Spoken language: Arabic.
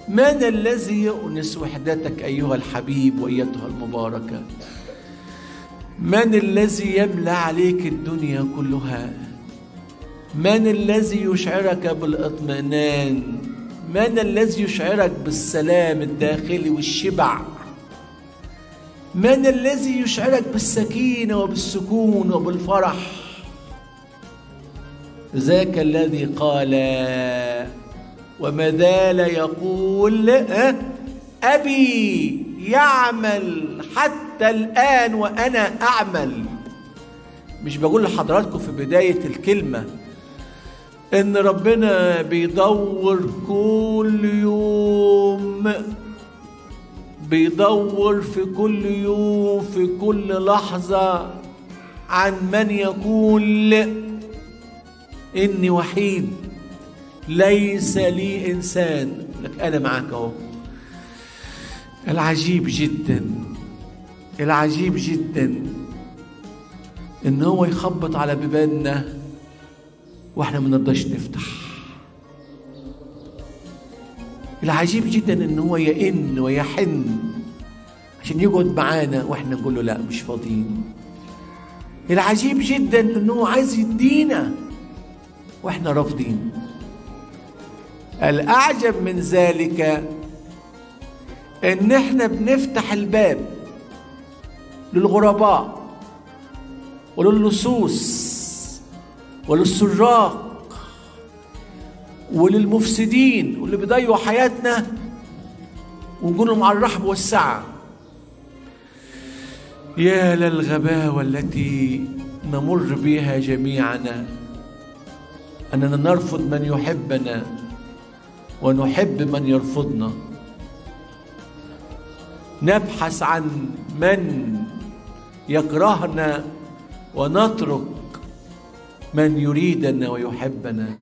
من الذي يؤنس وحدتك أيها الحبيب وأيتها المباركة؟ من الذي يملأ عليك الدنيا كلها؟ من الذي يشعرك بالاطمئنان؟ من الذي يشعرك بالسلام الداخلي والشبع؟ من الذي يشعرك بالسكينة وبالسكون وبالفرح؟ ذاك الذي قال وما زال يقول أبي يعمل حتى الآن وأنا أعمل. مش بقول لحضراتكم في بداية الكلمة إن ربنا بيدور كل يوم، بيدور في كل يوم في كل لحظة عن من يقول إني وحيد ليس لي إنسان، لك أنا معك أهو. العجيب جدا، العجيب جدا إن هو يخبط على بيباننا وإحنا ما نرضاش نفتح. العجيب جدا إن هو يئن ويحن عشان يقعد معانا وإحنا نقول له لا مش فاضيين. العجيب جدا إن هو عايز يدينا وإحنا رافضين. الأعجب من ذلك إن إحنا بنفتح الباب للغرباء وللصوص وللسراق وللمفسدين واللي بيضيعوا حياتنا ونقول لهم على الرحب والسعة. يا للغباوة التي نمر بها جميعنا، أننا نرفض من يحبنا ونحب من يرفضنا، نبحث عن من يكرهنا ونترك من يريدنا ويحبنا.